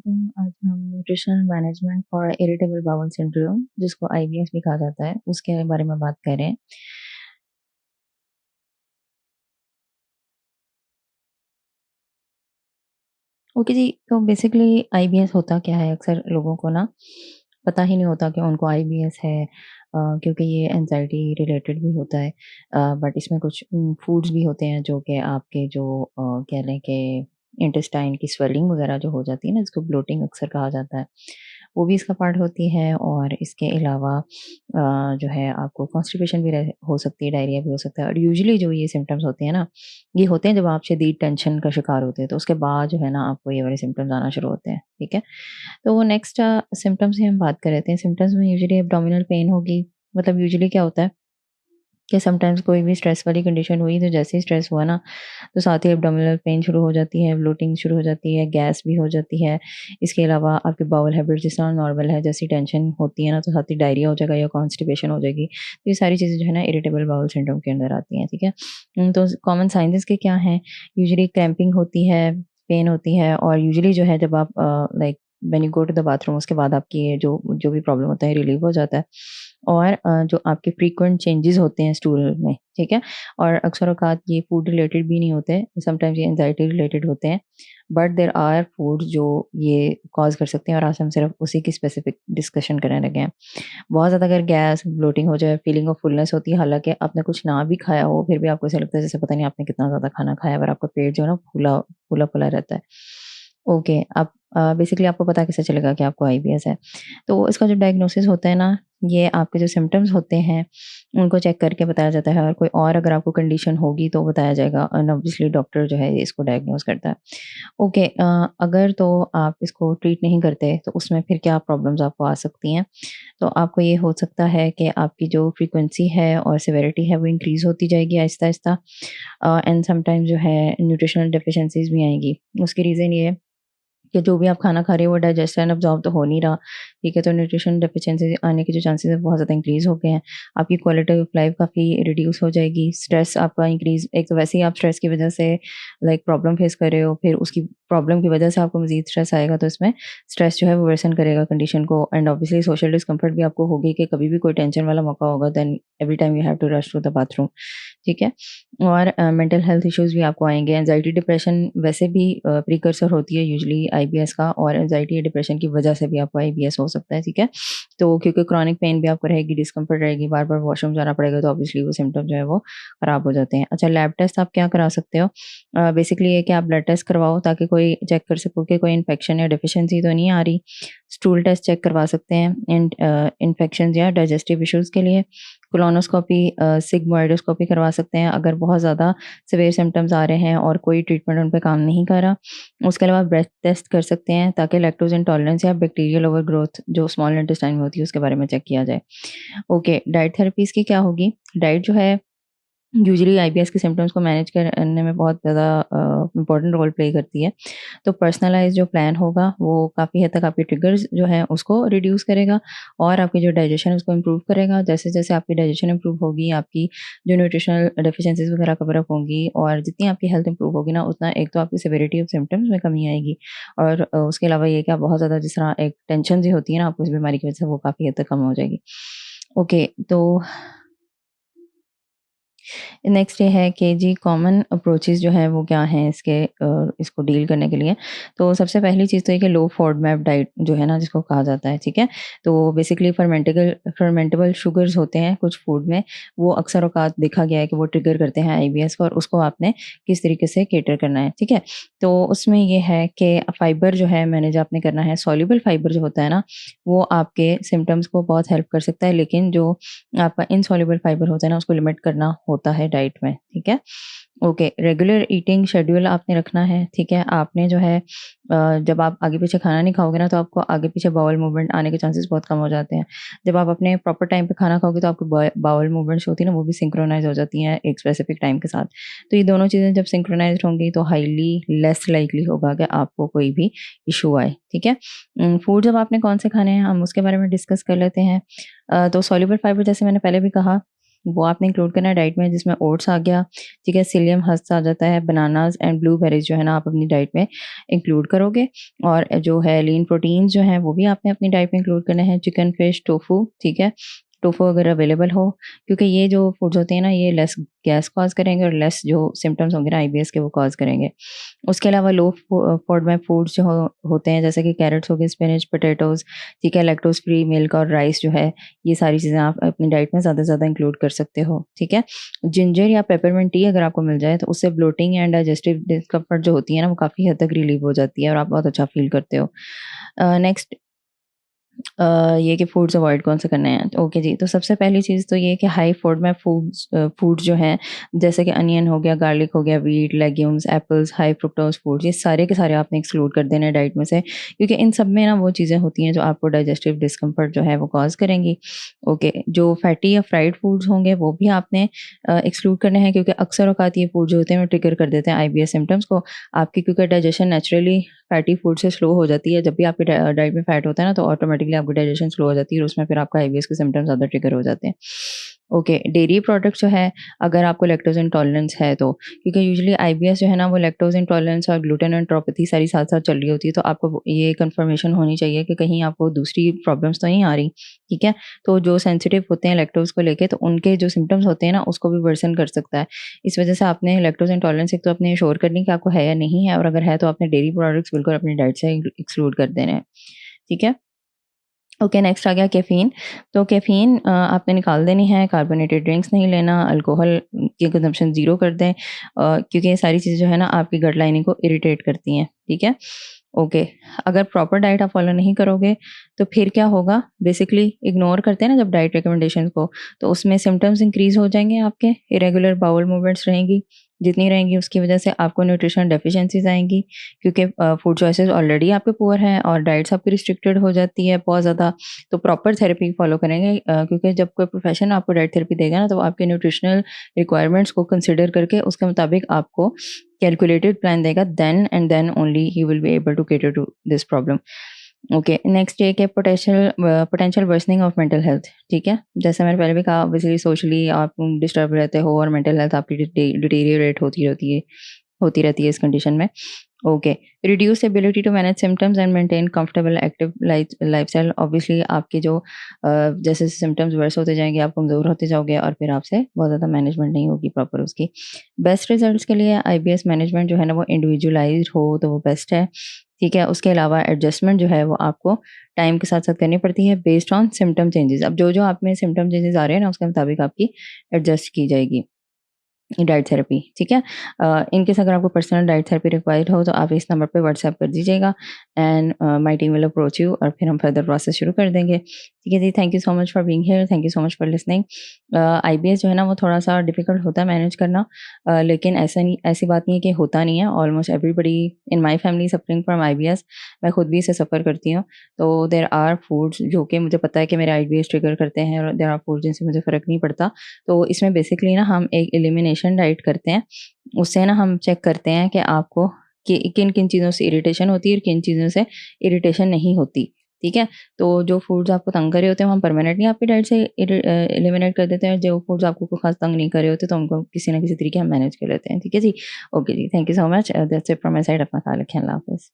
अलैकुम। आज हम nutritional management for irritable bowel syndrome जिसको आईबीएस भी कहा जाता है, उसके बारे में बात कर रहे हैं। ओके जी, तो बेसिकली आईबीएस होता क्या है? अक्सर लोगों को ना पता ही नहीं होता कि उनको आईबीएस है, क्योंकि ये एंजाइटी रिलेटेड भी होता है। बट इसमें कुछ फूड्स भी होते हैं जो कि आपके जो कह लें कि इंटेस्टाइन की स्वेलिंग वगैरह जो हो जाती है ना, जिसको ब्लोटिंग अक्सर कहा जाता है, वो भी इसका पार्ट होती है। और इसके अलावा जो है आपको कॉन्स्टिपेशन भी हो सकती है, डायरिया भी हो सकता है। और यूजुअली जो ये सिम्टम्स होते हैं ना, ये होते हैं जब आप शदीद टेंशन का शिकार होते हैं, तो उसके बाद जो है ना आपको ये वाले सिम्टम्स आना शुरू होते हैं, ठीक है? तो वो नेक्स्ट सिम्टम्स की हम बात कर लेते हैं। सिम्टम्स में यूजुअली एब्डोमिनल पेन होगी। मतलब यूजुअली क्या होता है कि समटाइम्स कोई भी स्ट्रेस वाली कंडीशन हुई, तो जैसे ही स्ट्रेस हुआ ना, तो साथ ही एब्डोमिनल पेन शुरू हो जाती है, ब्लोटिंग शुरू हो जाती है, गैस भी हो जाती है। इसके अलावा आपकी बाउल हैबिट जिस तरह नॉर्मल है, जैसी टेंशन होती है ना, तो साथ ही डायरिया हो जाएगा या कॉन्स्टिपेशन हो जाएगी। तो ये सारी चीज़ें जो है ना इरिटेबल बाउल सिंड्रोम के अंदर आती हैं, ठीक है? तो कॉमन साइंस इसके क्या हैं? यूजुअली क्रैम्पिंग होती है, पेन होती है, और यूजुअली जो है जब आप like when you go to the bathroom, उसके बाद आपकी ये जो जो भी प्रॉब्लम होता है रिलीव हो जाता है। और जो आपके फ्रीक्वेंट चेंजेस होते हैं स्टूल में, ठीक है? और अक्सर औक़ात ये फूड रिलेटेड भी नहीं होते, समटाइम्स ये एंग्ज़ायटी रिलेटेड होते हैं। बट देयर आर फूड्स जो ये कॉज़ कर सकते हैं, और आज हम सिर्फ़ उसी की स्पेसिफ़िक डिस्कशन करने लगे हैं। बहुत ज़्यादा अगर गैस, ब्लोटिंग हो जाए, फीलिंग ऑफ फुलनेस होती है, हालाँकि आपने कुछ ना भी खाया हो, फिर भी आपको ऐसा लगता है जैसे पता नहीं आपने कितना ज़्यादा खाना खाया है, और आपका पेट जो है ना फूला-फूला रहता है। ओके, अब बेसिकली आपको पता कैसे चलेगा कि आपको आईबीएस है? तो इसका जो डायग्नोसिस होता है ना, ये आपके जो सिम्पटम्स होते हैं, उनको चेक करके बताया जाता है। और कोई और अगर आपको कंडीशन होगी तो बताया जाएगा, एंड ऑब्वियसली डॉक्टर जो है इसको डायग्नोस करता है। ओके, अगर तो आप इसको ट्रीट नहीं करते, तो उसमें फिर क्या प्रॉब्लम्स आपको आ सकती हैं? तो आपको ये हो सकता है कि आपकी जो फ्रीक्वेंसी है और सिविरिटी है वो इंक्रीज़ होती जाएगी आहिस्ता-आहिस्ता। एंड समटाइम्स जो है न्यूट्रिशनल डेफिशिएंसीज़ भी आएँगी। उसकी रीज़न ये है कि जो भी आप खाना खा रहे हो वो डाइजेस्ट एंड अब्ज़ॉर्ब तो हो नहीं रहा, ठीक है? तो न्यूट्रिशन डेफिशिएंसी आने के जो चांसेस है बहुत ज़्यादा इंक्रीज़ हो गए हैं। आपकी क्वालिटी ऑफ लाइफ काफ़ी रिड्यूस हो जाएगी, स्ट्रेस आपका इंक्रीज़, एक तो वैसे ही आप स्ट्रेस की वजह से लाइक प्रॉब्लम फेस कर रहे हो, फिर उसकी प्रॉब्लम की वजह से आपको मज़ीद स्ट्रेस आएगा, तो इसमें स्ट्रेस जो है वो वर्सन करेगा कंडीशन को। एंड ऑब्वियसली सोशल डिस्कम्फर्ट भी आपको होगी कि कभी भी कोई टेंशन वाला मौका होगा, then every time you have to rush to the bathroom, ठीक है? और मेंटल हेल्थ इश्यूज़ भी आपको आएँगे। एंग्ज़ायटी, डिप्रेशन वैसे भी प्रीकर्सर होती है यूजुअली आईबीएस का, और एंग्ज़ायटी या डिप्रेशन की वजह से भी आपको आईबीएस हो सकता है, ठीक है? तो क्योंकि क्रॉनिक पेन भी आपको रहेगी, डिस्कम्फर्ट रहेगी, बार-बार वॉशरूम जाना पड़ेगा, तो ऑब्वियसली वो सिम्पटम जो है वो खराब हो जाते हैं। अच्छा, लैब टेस्ट आप क्या करा सकते हो? बेसिकली ये कि आप ब्लड टेस्ट करवाओ, ताकि कोई चेक कर सको कि कोई इन्फेक्शन या डेफिशिएंसी तो नहीं आ रही। स्टूल टेस्ट चेक करवा सकते हैं इन्फेक्शंस या डाइजेस्टिव इश्यूज़ के लिए। कोलोनोस्कोपी, सिग्मोइडोस्कोपी करवा सकते हैं अगर बहुत ज़्यादा सीवियर सिम्पटम्स आ रहे हैं और कोई ट्रीटमेंट उन पे काम नहीं कर रहा। उसके अलावा ब्रेथ टेस्ट कर सकते हैं, ताकि लैक्टोज़ इंटॉलरेंस या बैक्टीरियल ओवरग्रोथ जो स्मॉल इंटेस्टाइन में होती है उसके बारे में चेक किया जाए। ओके, डाइट थेरेपीज़ की क्या होगी? डाइट जो है यूजुअली आईबीएस के सिम्पटम्स को मैनेज करने में बहुत ज़्यादा इम्पोर्टेंट रोल प्ले करती है। तो पर्सनलाइज़ जो प्लान होगा वो काफ़ी हद तक आपके ट्रिगर्स जो हैं उसको रिड्यूस करेगा, और आपकी जो डाइजेशन है उसको इम्प्रूव करेगा। जैसे-जैसे आपकी डाइजेशन इम्प्रूव होगी, आपकी जो न्यूट्रिशनल डेफिशिएंसीज़ वगैरह कवर अप होंगी, और जितनी आपकी हेल्थ इम्प्रूव होगी ना, उतना एक तो आपकी सिविरिटी ऑफ सिम्पटम्स में कमी आएगी, और उसके अलावा ये कि आप बहुत ज़्यादा जिस तरह एक टेंशन सी होती है ना आपको इस बीमारी की वजह से, वो काफ़ी हद तक कम हो जाएगी। ओके, तो नेक्स्ट ये है कि जी कॉमन अप्रोचेज़ जो हैं वो क्या हैं इसके, इसको डील करने के लिए। तो सबसे पहली चीज़ तो ये कि लो फॉडमैप डाइट जो है ना जिसको कहा जाता है, ठीक है? तो बेसिकली फर्मेंटेबल शुगर्स होते हैं कुछ फूड में, वो अक्सर औक़ात देखा गया है कि वो ट्रिगर करते हैं आईबीएस को, और उसको आपने किस तरीके से कैटर करना है, ठीक है? तो उसमें ये है कि फाइबर जो है मैनेज आपने करना है। सॉल्युबल फाइबर जो होता है ना, वो आपके सिम्पटम्स को बहुत हेल्प कर सकता है, लेकिन जो आपका इनसॉल्युबल फाइबर होता है ना, उसको लिमिट करना होता है डाइट में, ठीक है? ओके, रेगुलर ईटिंग शेड्यूल आपने रखना है, ठीक है? आपने जो है जब आप आगे-पीछे खाना नहीं खाओगे ना, तो आपको आगे-पीछे बाउल मूवमेंट आने के चांसेस बहुत कम हो जाते हैं। जब आप अपने प्रॉपर टाइम पे खाना खाओगे, तो आपकी बाउल मूवमेंट्स होती है ना, वो भी सिंक्रोनाइज़ हो जाती हैं एक स्पेसिफिक टाइम के साथ। तो ये दोनों चीज़ें जब सिंक्रोनाइज़्ड होंगी, तो हाईली लेस लाइकली होगा कि आपको कोई भी इश्यू आए, ठीक है? फूड जब आपने कौन से खाने हैं, हम उसके बारे में डिस्कस कर लेते हैं। तो सॉल्युबल फाइबर जैसे मैंने पहले भी कहा, वो आपने इंक्लूड करना है डाइट में, जिसमें ओट्स आ गया, ठीक है, psyllium हस्क आ जाता है, बनानास एंड ब्लूबेरीज़ जो है ना आप अपनी डाइट में इंक्लूड करोगे। और जो है लीन प्रोटीन्स जो हैं वो भी आपने अपनी डाइट में इंक्लूड करने हैं, चिकन, फिश, टोफू, ठीक है, टोफू अगर अवेलेबल हो, क्योंकि ये जो फूड्स होते हैं ना ये लेस गैस कॉज़ करेंगे और लेस जो सिम्पटम्स होंगे ना आईबीएस के वो कॉज़ करेंगे। उसके अलावा लो फॉडमैप फूड्स जो होते हैं, जैसे कि कैरेट्स हो गए, स्पिनच, पोटैटोज़, ठीक है, लैक्टोज़ फ्री मिल्क और राइस जो है, ये सारी चीज़ें आप अपनी डाइट में ज़्यादा से ज़्यादा इंक्लूड कर सकते हो, ठीक है। जिंजर या पेपरमिंट टी अगर आपको मिल जाए तो उससे ब्लोटिंग एंड डाइजेस्टिव डिस्कम्फर्ट जो होती है ना वो काफ़ी हद तक रिलीव हो जाती है और आप बहुत अच्छा फ़ील करते हो। नेक्स्ट ये कि फूड्स अवॉइड कौन से करने हैं। ओके जी, तो सबसे पहली चीज़ तो ये है कि हाई फॉडमैप फूड्स जो हैं, जैसे कि अनियन हो गया, गार्लिक हो गया, wheat, legumes, apples, high fructose foods, ये सारे के सारे आपने एक्सक्लूड कर देने हैं डाइट में से, क्योंकि इन सब में ना वो चीज़ें होती हैं जो आपको डाइजेस्टिव डिस्कम्फर्ट जो है वो कॉज़ करेंगी। ओके, जो फैटी या फ्राइड फूड्स होंगे वो भी आपने एक्सक्लूड करने हैं, क्योंकि अक्सर औक़ात ये फूड जो होते हैं वो ट्रिगर कर देते हैं आईबीएस सिम्पटम्स को आपकी, क्योंकि डाइजेशन नेचुरली फैटी फूड से स्लो हो जाती है। जब भी आपकी डाइट में फैट होता है ना तो ऑटोमेटिकली आपकी डाइजेशन स्लो हो जाती है और उसमें फिर आपका आईबीएस के सिम्पटम्स ज़्यादा ट्रिगर हो जाते हैं। ओके, डेयरी प्रोडक्ट्स जो है, अगर आपको लैक्टोज़ इंटॉलरेंस है तो, क्योंकि यूजुअली आईबीएस जो है ना वो लैक्टोज़ इंटॉलरेंस और ग्लूटेन एंट्रोपैथी सारी साथ-साथ चल रही होती है, तो आपको ये कन्फर्मेशन होनी चाहिए कि कहीं आपको दूसरी प्रॉब्लम्स तो नहीं आ रही, ठीक है? तो जो सेंसिटिव होते हैं लैक्टोज़ को लेके तो उनके जो सिम्पटम्स होते हैं ना उसको भी वर्सन कर सकता है। इस वजह से आपने लैक्टोज़ इंटॉलरेंस एक तो अपने श्योर करनी कि आपको है या नहीं है, और अगर है तो आपने डेयरी प्रोडक्ट्स बिल्कुल अपनी डाइट से एक्सक्लूड कर देने हैं, ठीक है? ओके, नेक्स्ट आ गया कैफ़ीन। तो कैफ़ीन आपने निकाल देनी है, कार्बोनेटेड ड्रिंक्स नहीं लेना, अल्कोहल की कंज़म्पशन ज़ीरो कर दें, क्योंकि ये सारी चीज़ें जो है ना आपकी गट लाइनिंग को इरिटेट करती हैं, ठीक है? ओके, अगर प्रॉपर डाइट आप फ़ॉलो नहीं करोगे तो फिर क्या होगा, बेसिकली इग्नोर करते हैं ना जब डाइट रिकमेंडेशंस को, तो उसमें सिम्पटम्स इंक्रीज़ हो जाएँगे आपके, इरेगुलर बाउल मूवमेंट्स रहेंगी, जितनी रहेंगी उसकी वजह से आपको न्यूट्रिशनल डेफिशिएंसीज़ आएँगी, क्योंकि फूड चॉइसेस ऑलरेडी आपके पुअर हैं और डाइट्स आपकी रिस्ट्रिक्टेड हो जाती है बहुत ज़्यादा। तो प्रॉपर थेरेपी फॉलो करेंगे, क्योंकि जब कोई प्रोफेशन आपको डाइट थेरेपी देगा ना तो वो आपके न्यूट्रिशनल रिक्वायरमेंट्स को कंसिडर करके उसके मुताबिक आपको कैलकुलेटेड प्लान देगा, देन एंड देन ओनली ही will be able to cater to this problem. Okay, next ये कि potential worsening of mental health, ठीक है? जैसे मैंने पहले भी कहा, ऑब्वियसली सोशली आप डिस्टर्ब रहते हो और मेंटल हेल्थ आपकी डिटेरियोरेट होती रहती है इस कंडीशन में। Okay, reduce ability to manage symptoms and maintain comfortable active lifestyle. Obviously आपके जो जैसे सिम्पटम्स वर्स होते जाएंगे आप कमज़ोर होते जाओगे और फिर आपसे बहुत ज़्यादा मैनेजमेंट नहीं होगी प्रॉपर उसकी। बेस्ट रिजल्ट्स के लिए आईबीएस मैनेजमेंट जो है ना वो इंडिविजुअलाइज्ड हो तो वो बेस्ट है, ठीक है? उसके अलावा एडजस्टमेंट जो है वो आपको टाइम के साथ-साथ करनी पड़ती है बेस्ड ऑन सिम्पटम चेंजेस। अब जो-जो आप में सिम्पटम चेंजेस आ रहे हैं ना उसके मुताबिक आपकी एडजस्ट की जाएगी डाइट थेरेपी, ठीक है? इन केस अगर आपको पर्सनल डाइट थेरेपी रिक्वायर्ड हो तो आप इस नंबर पे व्हाट्सएप कर दीजिएगा and my team will approach you और फिर हम फर्दर प्रोसेस शुरू कर देंगे। ठीक है जी, thank you so much for being here, thank you so much for listening. IBS जो है ना वो थोड़ा-सा डिफ़िकल्ट होता है मैनेज करना, लेकिन ऐसी बात नहीं है कि होता नहीं है। Almost everybody in my family suffering from IBS, मैं खुद भी इसे सफ़र करती हूँ। तो देयर आर फूड्स जो कि मुझे पता है कि मेरे आईबीएस ट्रिगर करते हैं और देयर आर फूड्स जिनसे मुझे फ़र्क नहीं पड़ता। तो इसमें बेसिकली ना हम एक एलिमिनेशन डाइट करते हैं। उससे ना हम चेक करते हैं कि आपको कि किन-किन चीज़ों से इरिटेशन होती है और किन चीज़ों से इरिटेशन नहीं होती, ठीक है? तो जो फूड्स आपको तंग कर रहे होते हैं, वो हम परमानेंटली आपकी डाइट से एलिमिनेट कर देते हैं। जो फूड्स आपको कोई ख़ास तंग नहीं कर रहे होते, तो उनको किसी न किसी तरीके हम मैनेज कर लेते हैं, ठीक है जी? ओके जी, thank you so much. That's it from my side. अपना ख़्याल रखें। अल्लाह हाफ़िज़।